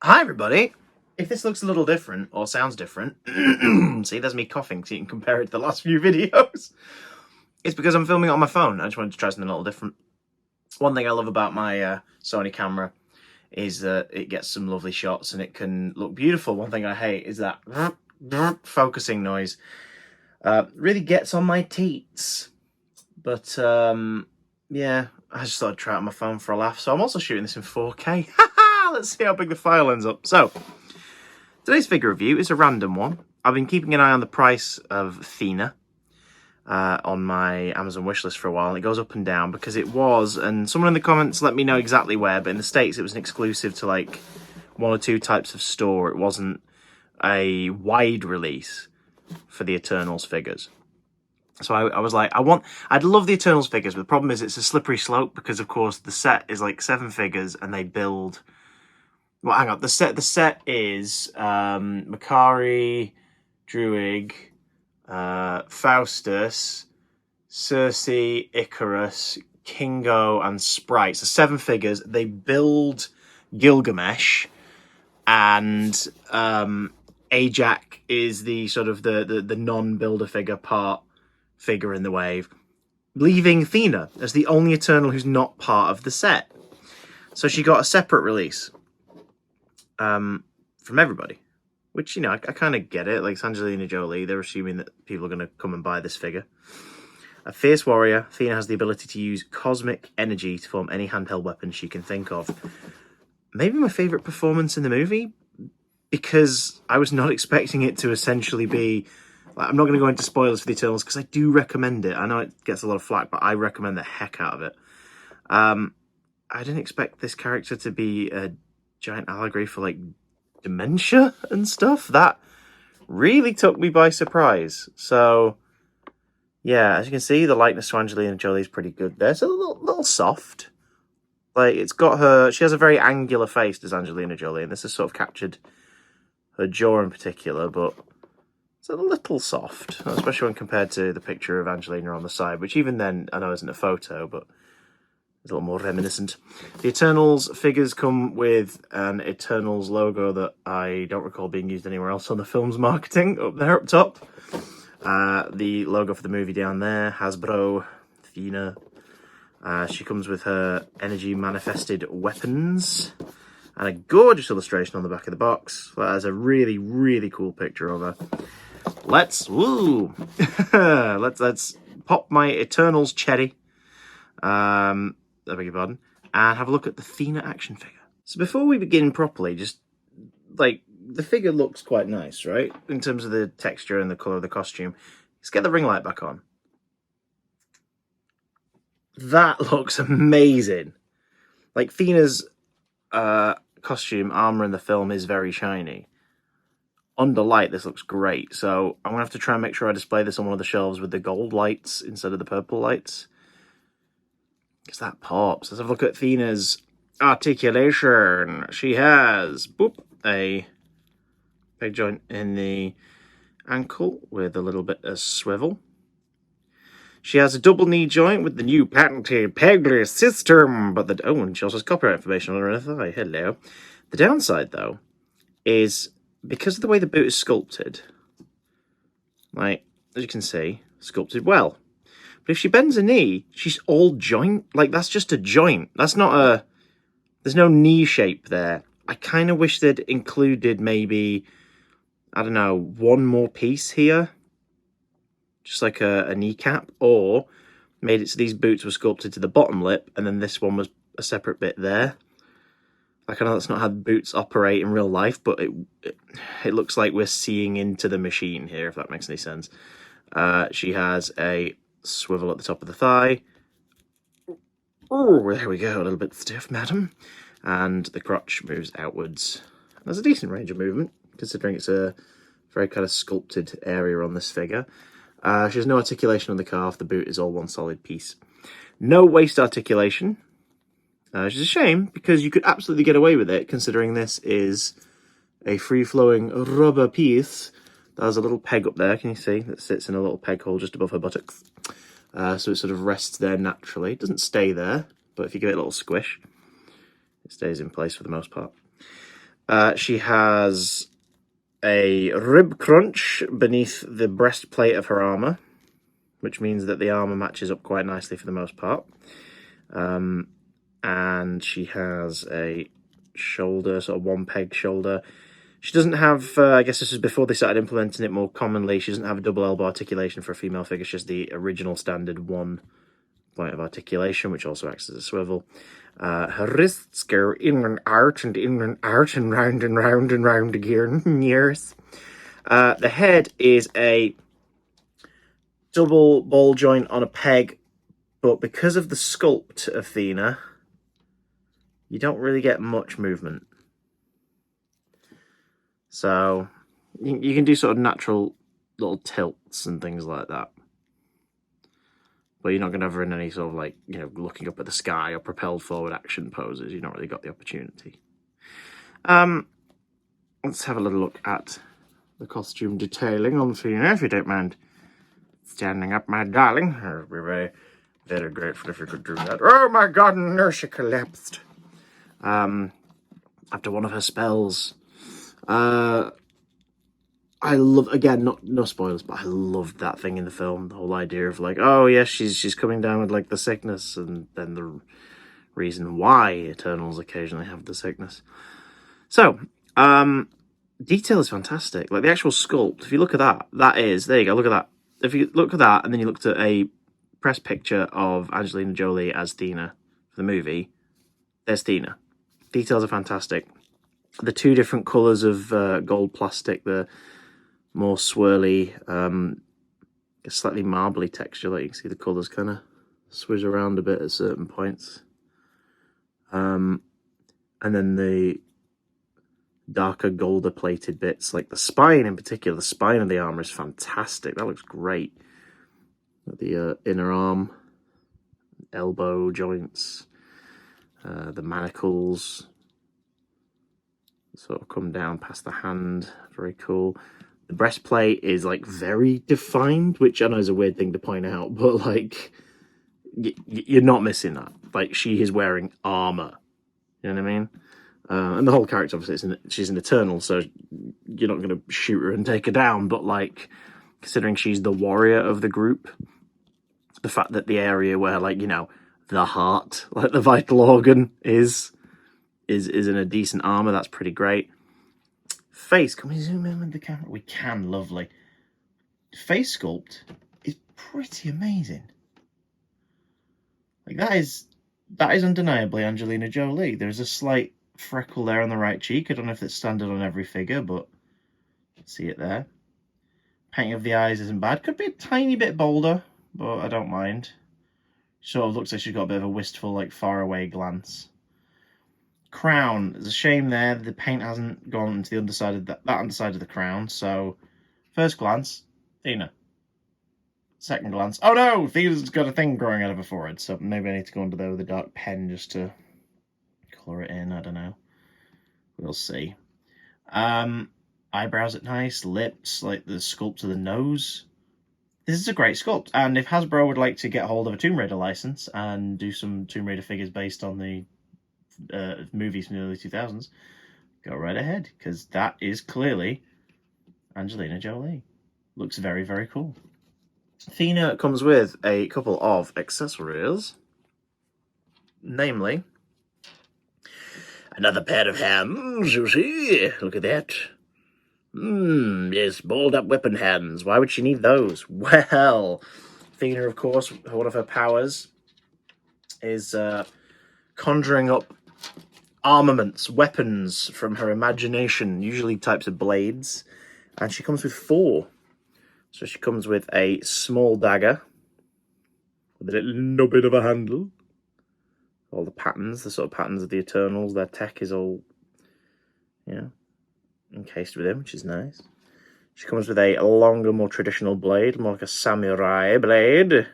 Hi everybody! If this looks a little different, or sounds different, see there's me coughing so you can compare it to the last few videos. It's because I'm filming it on my phone. I just wanted to try something a little different. One thing I love about my Sony camera is that it gets some lovely shots and it can look beautiful. One thing I hate is that focusing noise. Really gets on my teats. But yeah, I just thought I'd try it on my phone for a laugh. So I'm also shooting this in 4K. Let's see how big the file ends up. So, today's figure review is a random one. I've been keeping an eye on the price of Thena on my Amazon wishlist for a while. And it goes up and down because it was, and someone in the comments let me know exactly where, but in the States it was an exclusive to like one or two types of store. It wasn't a wide release for the Eternals figures. So I was like, I'd love the Eternals figures, but the problem is it's a slippery slope because, of course, the set is like 7 figures and they build... Well, hang on. The set is Makari, Druig, Faustus, Circe, Icarus, Kingo, and Sprite. So 7 figures. They build Gilgamesh, and Ajax is the sort of the non-builder figure in the wave, leaving Thena as the only Eternal who's not part of the set. So she got a separate release. From everybody, which, you know, I kind of get it. Like, it's Angelina Jolie. They're assuming that people are going to come and buy this figure. A fierce warrior, Thena has the ability to use cosmic energy to form any handheld weapon she can think of. Maybe my favourite performance in the movie, because I was not expecting it to essentially be... Like, I'm not going to go into spoilers for the Eternals, because I do recommend it. I know it gets a lot of flack, but I recommend the heck out of it. I didn't expect this character to be a giant allegory for like dementia and stuff. That really took me by surprise. So yeah, as you can see, the likeness to Angelina Jolie is pretty good there. It's a little soft. Like, it's got her... She has a very angular face, does Angelina Jolie, and this has sort of captured her jaw in particular, but it's a little soft, especially when compared to the picture of Angelina on the side, which even then I know isn't a photo, but a little more reminiscent. The Eternals figures come with an Eternals logo that I don't recall being used anywhere else on the film's marketing, up there up top. The logo for the movie down there, Hasbro, Thena. She comes with her energy manifested weapons and a gorgeous illustration on the back of the box. That has a really, really cool picture of her. Let's pop my Eternals cherry. I beg your pardon, and have a look at the Thena action figure. So before we begin properly, just, like, the figure looks quite nice, right? In terms of the texture and the colour of the costume. Let's get the ring light back on. That looks amazing. Like, Thena's costume, armour in the film is very shiny. Under light, this looks great. So I'm going to have to try and make sure I display this on one of the shelves with the gold lights instead of the purple lights, because that pops. Let's have a look at Thena's articulation. She has, boop, a peg joint in the ankle with a little bit of swivel. She has a double knee joint with the new patented pegless system, but and she also has copyright information on her thigh. Hello. The downside, though, is because of the way the boot is sculpted, like, as you can see, sculpted well. But if she bends a knee, she's all joint. Like, that's just a joint. That's not a... There's no knee shape there. I kind of wish they'd included maybe, I don't know, one more piece here. Just like a kneecap. Or made it so these boots were sculpted to the bottom lip, and then this one was a separate bit there. Like, I know that's not how boots operate in real life, but it looks like we're seeing into the machine here, if that makes any sense. She has a swivel at the top of the thigh. Oh, there we go, a little bit stiff, madam. And the crotch moves outwards. There's a decent range of movement, considering it's a very kind of sculpted area on this figure. She has no articulation on the calf. The boot is all one solid piece. No waist articulation, which is a shame, because you could absolutely get away with it, considering this is a free-flowing rubber piece. There's a little peg up there, can you see, that sits in a little peg hole just above her buttocks. So it sort of rests there naturally. It doesn't stay there, but if you give it a little squish, it stays in place for the most part. She has a rib crunch beneath the breastplate of her armor, which means that the armor matches up quite nicely for the most part. And she has a shoulder, sort of one peg shoulder. She doesn't have, I guess this is before they started implementing it more commonly, she doesn't have a double elbow articulation for a female figure. It's just the original standard one point of articulation, which also acts as a swivel. Her wrists go in and out and in and out and round and round and round again. Years. The head is a double ball joint on a peg, but because of the sculpt of Thena, you don't really get much movement. So you can do sort of natural little tilts and things like that. But you're not going to have her in any sort of like, you know, looking up at the sky or propelled forward action poses. You've not really got the opportunity. Let's have a little look at the costume detailing on Thena, if you don't mind standing up, my darling. I'd be very, very grateful if you could do that. Oh my god, no, she collapsed. After one of her spells. I love, again, no spoilers, but I loved that thing in the film. The whole idea of like, oh yes, she's coming down with like the sickness, and then the reason why Eternals occasionally have the sickness. So, detail is fantastic. Like the actual sculpt, if you look at that, there you go, look at that. If you look at that, and then you looked at a press picture of Angelina Jolie as Thena for the movie, there's Thena. Details are fantastic. The two different colours of gold plastic, the more swirly, slightly marbly texture. Like you can see the colours kind of swizz around a bit at certain points. And then the darker golder plated bits, like the spine in particular, the spine of the armour is fantastic. That looks great. The inner arm, elbow joints, the manacles sort of come down past the hand. Very cool. The breastplate is like very defined, which I know is a weird thing to point out, but like you're not missing that. Like she is wearing armor. You know what I mean? And the whole character, obviously, she's an Eternal, so you're not going to shoot her and take her down. But like, considering she's the warrior of the group, the fact that the area where, like, you know, the heart, like the vital organ, is in a decent armor, that's pretty great. Face, can we zoom in with the camera? We can, lovely. Face sculpt is pretty amazing. Like that is undeniably Angelina Jolie. There's a slight freckle there on the right cheek. I don't know if it's standard on every figure, but see it there. Painting of the eyes isn't bad. Could be a tiny bit bolder, but I don't mind. Sort of looks like she's got a bit of a wistful, like, faraway glance. Crown, there's a shame there. The paint hasn't gone into the underside of that underside of the crown. So, first glance, Thena. Second glance, oh no, Thena's got a thing growing out of her forehead. So maybe I need to go under there with a dark pen just to colour it in. I don't know. We'll see. Eyebrows are nice. Lips, like the sculpt of the nose. This is a great sculpt. And if Hasbro would like to get hold of a Tomb Raider license and do some Tomb Raider figures based on the movies from the early 2000s, go right ahead, because that is clearly Angelina Jolie. Looks very, very cool. Thena comes with a couple of accessories, namely another pair of hands, you see. Look at that. Yes, balled up weapon hands. Why would she need those? Well, Thena, of course, one of her powers is conjuring up armaments, weapons from her imagination, usually types of blades, and she comes with 4. So she comes with a small dagger with a little bit of a handle. All the patterns, the sort of patterns of the Eternals, their tech is all, encased within, which is nice. She comes with a longer, more traditional blade, more like a samurai blade.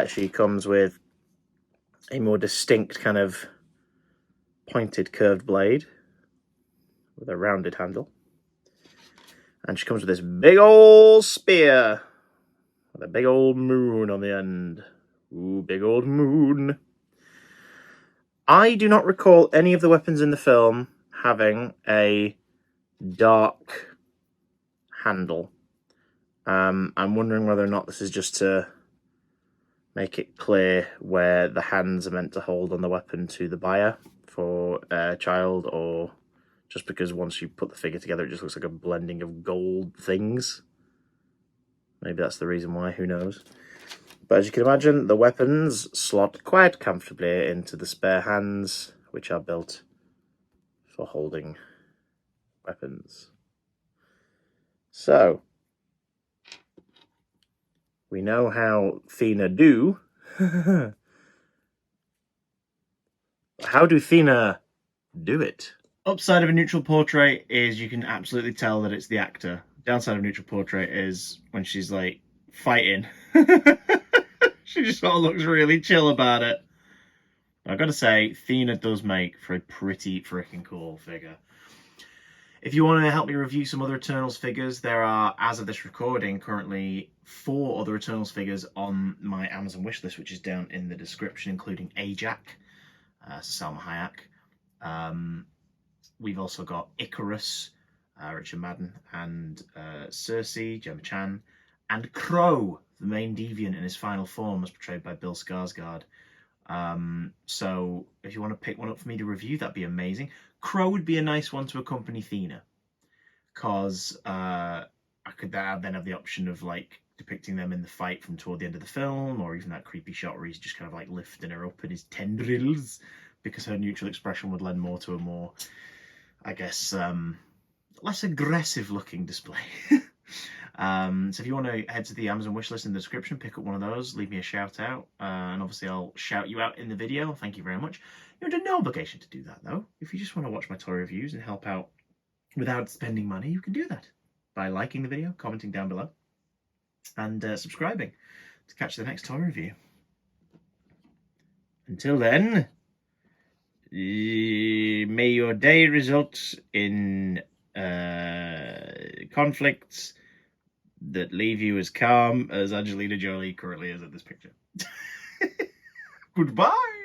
She comes with a more distinct kind of pointed, curved blade with a rounded handle. And she comes with this big old spear with a big old moon on the end. Ooh, big old moon. I do not recall any of the weapons in the film having a dark handle. I'm wondering whether or not this is just to make it clear where the hands are meant to hold on the weapon to the buyer for a child, or just because once you put the figure together it just looks like a blending of gold things. Maybe that's the reason why, who knows. But as you can imagine, the weapons slot quite comfortably into the spare hands, which are built for holding weapons. So, we know how Thena do. How do Thena do it? Upside of a neutral portrait is you can absolutely tell that it's the actor. Downside of a neutral portrait is when she's like fighting. She just sort of looks really chill about it. I've got to say, Thena does make for a pretty freaking cool figure. If you want to help me review some other Eternals figures, there are, as of this recording, currently 4 other Eternals figures on my Amazon wishlist, which is down in the description, including Ajak, Salma Hayek. We've also got Icarus, Richard Madden, and Cersei, Gemma Chan, and Crow, the main deviant in his final form, as portrayed by Bill Skarsgård. So if you want to pick one up for me to review, that'd be amazing. Crow would be a nice one to accompany Thena, because I could then have the option of like depicting them in the fight from toward the end of the film, or even that creepy shot where he's just kind of like lifting her up in his tendrils, because her neutral expression would lend more to a more, I guess, less aggressive looking display. So if you want to head to the Amazon wishlist in the description, pick up one of those, leave me a shout out, and obviously I'll shout you out in the video. Thank you very much. You're under no obligation to do that though. If you just want to watch my toy reviews and help out without spending money, you can do that by liking the video, commenting down below, and subscribing to catch the next toy review. Until then, may your day result in conflicts that leave you as calm as Angelina Jolie currently is in this picture. Goodbye!